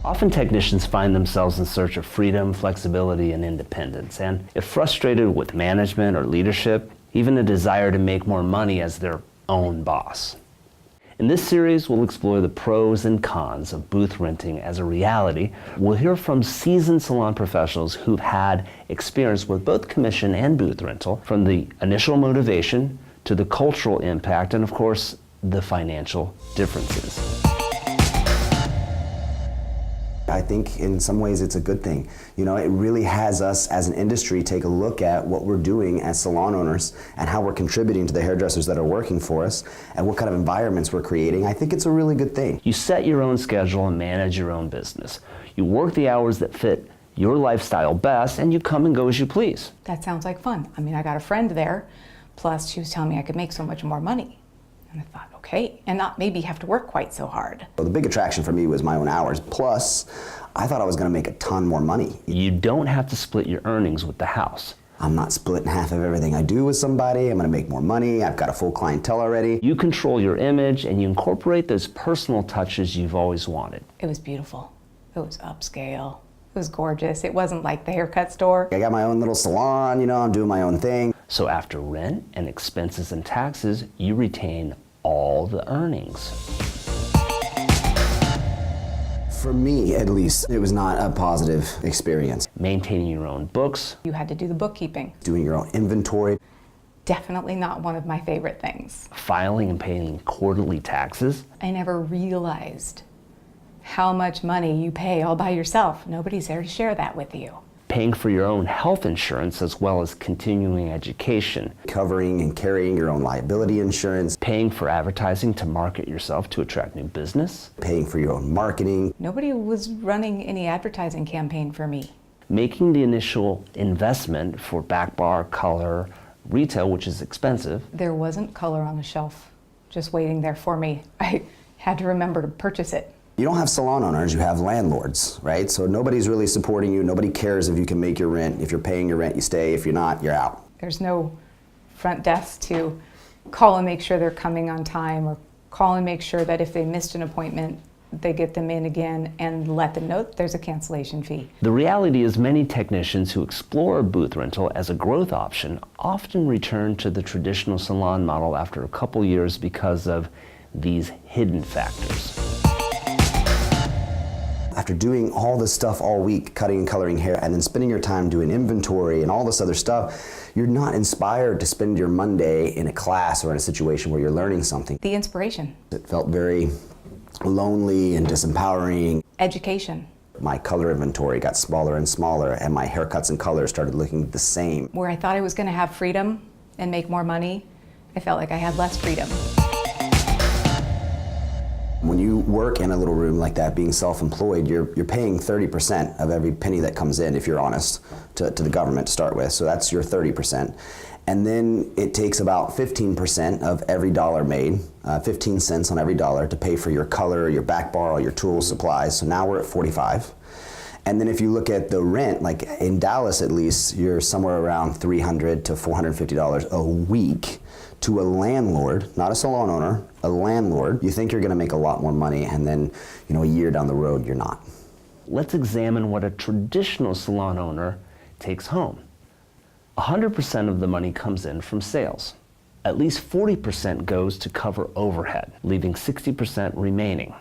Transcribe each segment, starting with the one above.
Often technicians find themselves in search of freedom, flexibility, and independence, and if frustrated with management or leadership, even a desire to make more money as their own boss. In this series, we'll explore the pros and cons of booth renting as a reality. We'll hear from seasoned salon professionals who've had experience with both commission and booth rental, from the initial motivation to the cultural impact, and of course, the financial differences. I think in some ways it's a good thing. You know, it really has us as an industry take a look at what we're doing as salon owners and how we're contributing to the hairdressers that are working for us and what kind of environments we're creating. I think it's a really good thing. You set your own schedule and manage your own business. You work the hours that fit your lifestyle best, and you come and go as you please. That sounds like fun. I mean, I got a friend there, plus she was telling me I could make so much more money. And I thought, okay, and not maybe have to work quite so hard. Well, the big attraction for me was my own hours. Plus, I thought I was gonna make a ton more money. You don't have to split your earnings with the house. I'm not splitting half of everything I do with somebody. I'm gonna make more money. I've got a full clientele already. You control your image and you incorporate those personal touches you've always wanted. It was beautiful. It was upscale. It was gorgeous. It wasn't like the haircut store. I got my own little salon, you know, I'm doing my own thing. So after rent and expenses and taxes, you retain all the earnings. For me, at least, it was not a positive experience. Maintaining your own books. You had to do the bookkeeping. Doing your own inventory. Definitely not one of my favorite things. Filing and paying quarterly taxes. I never realized how much money you pay all by yourself. Nobody's there to share that with you. Paying for your own health insurance as well as continuing education. Covering and carrying your own liability insurance. Paying for advertising to market yourself to attract new business. Paying for your own marketing. Nobody was running any advertising campaign for me. Making the initial investment for back bar, color, retail, which is expensive. There wasn't color on the shelf just waiting there for me. I had to remember to purchase it. You don't have salon owners, you have landlords, right? So nobody's really supporting you. Nobody cares if you can make your rent. If you're paying your rent, you stay. If you're not, you're out. There's no front desk to call and make sure they're coming on time, or call and make sure that if they missed an appointment, they get them in again and let them know there's a cancellation fee. The reality is many technicians who explore booth rental as a growth option often return to the traditional salon model after a couple years because of these hidden factors. After doing all this stuff all week, cutting and coloring hair, and then spending your time doing inventory and all this other stuff, you're not inspired to spend your Monday in a class or in a situation where you're learning something. The inspiration. It felt very lonely and disempowering. Education. My color inventory got smaller and smaller, and my haircuts and colors started looking the same. Where I thought I was going to have freedom and make more money, I felt like I had less freedom. When you work in a little room like that, being self-employed, you're paying 30% of every penny that comes in, if you're honest, to the government to start with. So that's your 30%. And then it takes about 15% of every dollar made, 15 cents on every dollar, to pay for your color, your back bar, all your tools, supplies. So now we're at 45. And then if you look at the rent, like in Dallas at least, you're somewhere around $300 to $450 a week to a landlord, not a salon owner, a landlord. You think you're gonna make a lot more money, and then, you know, a year down the road, you're not. Let's examine what a traditional salon owner takes home. 100% of the money comes in from sales. At least 40% goes to cover overhead, leaving 60% remaining.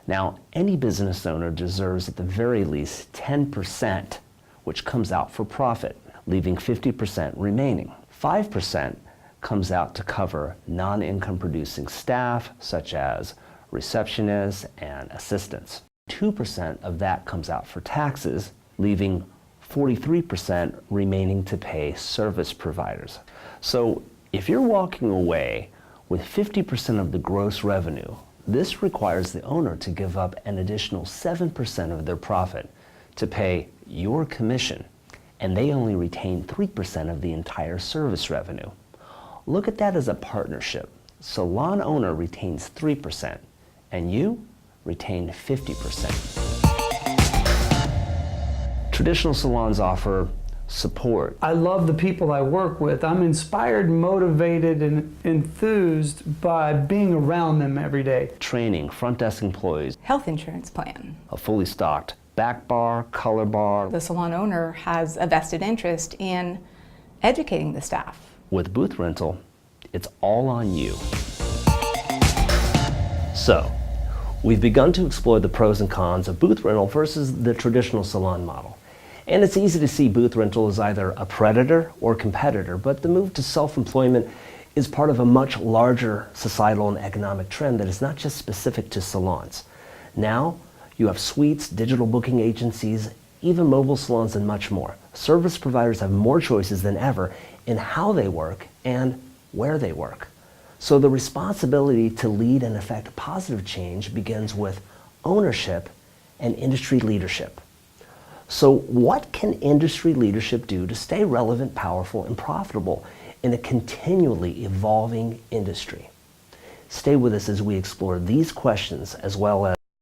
Now, any business owner deserves at the very least 10%, which comes out for profit, leaving 50% remaining. 5% comes out to cover non-income producing staff, such as receptionists and assistants. 2% of that comes out for taxes, leaving 43% remaining to pay service providers. So if you're walking away with 50% of the gross revenue, this requires the owner to give up an additional 7% of their profit to pay your commission, and they only retain 3% of the entire service revenue. Look at that as a partnership. Salon owner retains 3%, and you retain 50%. Traditional salons offer support. I love the people I work with. I'm inspired, motivated, and enthused by being around them every day. Training, front desk employees, Health insurance plan. a fully stocked back bar, color bar. The salon owner has a vested interest in educating the staff. With booth rental, it's all on you. So, we've begun to explore the pros and cons of booth rental versus the traditional salon model. And it's easy to see booth rental as either a predator or competitor, but the move to self-employment is part of a much larger societal and economic trend that is not just specific to salons. Now, you have suites, digital booking agencies, even mobile salons, and much more. Service providers have more choices than ever in how they work and where they work. So the responsibility to lead and affect positive change begins with ownership and industry leadership. So what can industry leadership do to stay relevant, powerful, and profitable in a continually evolving industry? Stay with us as we explore these questions as well as